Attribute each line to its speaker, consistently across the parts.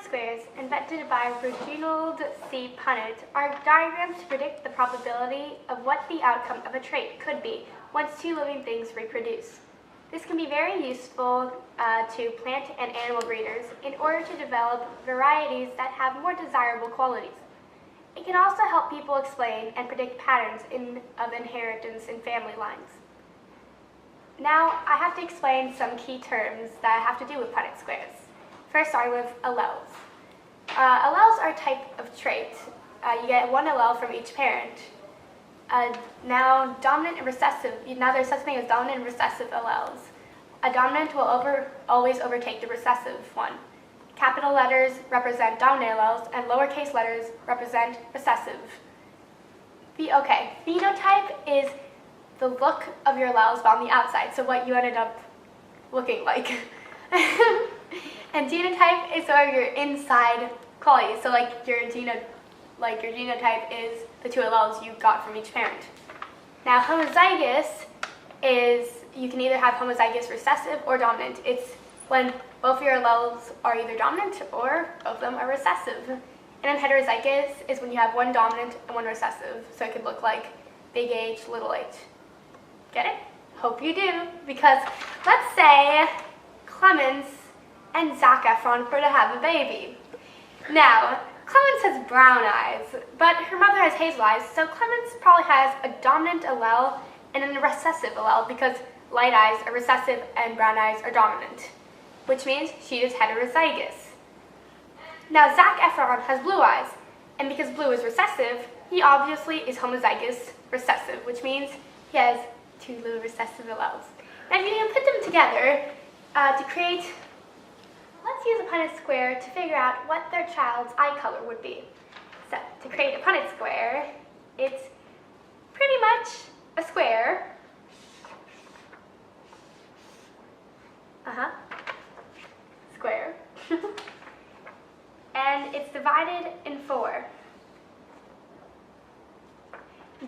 Speaker 1: squares, invented by Reginald C. Punnett, are diagrams to predict the probability of what the outcome of a trait could be once two living things reproduce. This can be very useful to plant and animal breeders in order to develop varieties that have more desirable qualities. It can also help people explain and predict patterns of inheritance in family lines. Now, I have to explain some key terms that have to do with Punnett squares. First, starting with alleles. Alleles are a type of trait. You get one allele from each parent. Now, dominant and recessive. Now, there's such thing as dominant and recessive alleles. A dominant will always overtake the recessive one. Capital letters represent dominant alleles, and lowercase letters represent recessive. Phenotype is the look of your alleles on the outside, so what you ended up looking like. And genotype is sort of your inside qualities, so your genotype is the two alleles you got from each parent. Now, homozygous is, you can either have homozygous recessive or dominant. It's when both your alleles are either dominant or both of them are recessive. And then heterozygous is when you have one dominant and one recessive, so it could look like big H, little h. Get it? Hope you do, because let's say Clemens and Zac Efron were to have a baby. Now, Clemens has brown eyes, but her mother has hazel eyes, so Clemens probably has a dominant allele and a recessive allele because light eyes are recessive and brown eyes are dominant, which means she is heterozygous. Now, Zac Efron has blue eyes, and because blue is recessive, he obviously is homozygous recessive, which means he has two little recessive alleles. Now, you can put them together to create. Let's use a Punnett square to figure out what their child's eye color would be. So, to create a Punnett square, it's pretty much a square. Square. And it's divided in 4.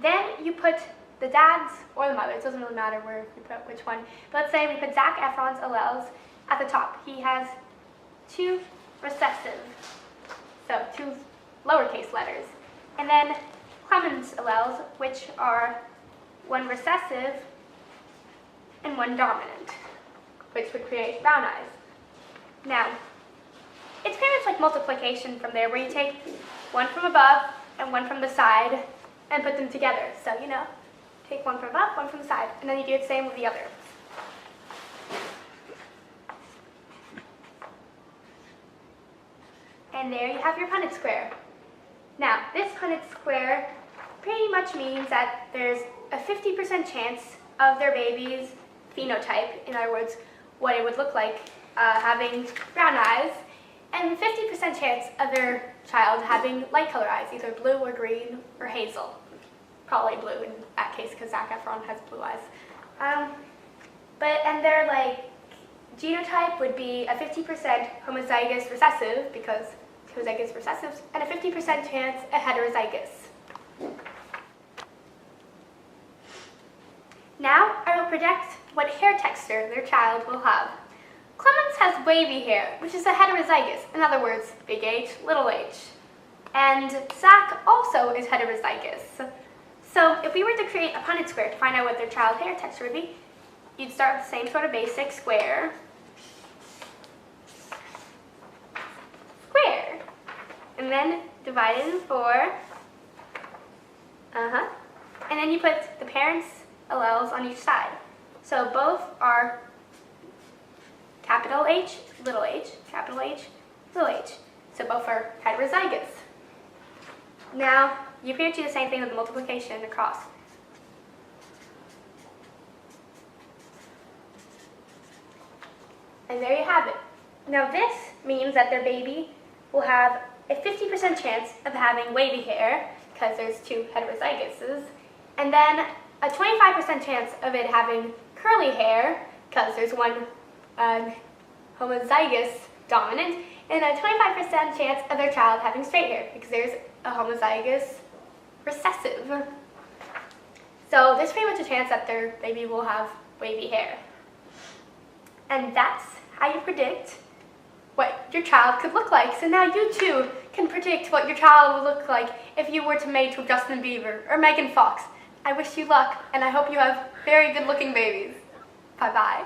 Speaker 1: Then you put the dad's or the mother's, it doesn't really matter where you put which one. But let's say we put Zac Efron's alleles at the top. He has 2 recessive, so 2 lowercase letters. And then Clemens' alleles, which are 1 recessive and 1 dominant, which would create brown eyes. Now, it's pretty much like multiplication from there, where you take 1 from above and 1 from the side and put them together. So, take 1 from above, 1 from the side, and then you do the same with the other. And there you have your Punnett square. Now, this Punnett square pretty much means that there's a 50% chance of their baby's phenotype, in other words, what it would look like having brown eyes, and 50% chance of their child having light color eyes, either blue or green or hazel. Probably blue in that case, because Zac Efron has blue eyes. And their genotype would be a 50% homozygous recessive, because homozygous recessives, and a 50% chance a heterozygous. Now, I will predict what hair texture their child will have. Clemens has wavy hair, which is a heterozygous, in other words, big H, little h. And Zac also is heterozygous. So if we were to create a Punnett square to find out what their child hair texture would be, you'd start with the same sort of basic square. Square. And then divide it in 4. And then you put the parents' alleles on each side. So both are capital H, little h, capital H, little h. So both are heterozygous. Now, you pretty much do the same thing with the multiplication across. And there you have it. Now this means that their baby will have a 50% chance of having wavy hair, because there's 2 heterozygouses, and then a 25% chance of it having curly hair, because there's 1 homozygous dominant, and a 25% chance of their child having straight hair, because there's a homozygous recessive. So there's pretty much a chance that their baby will have wavy hair. And that's how you predict what your child could look like. So now you too can predict what your child will look like if you were to mate with Justin Bieber or Megan Fox. I wish you luck, and I hope you have very good looking babies. Bye-bye.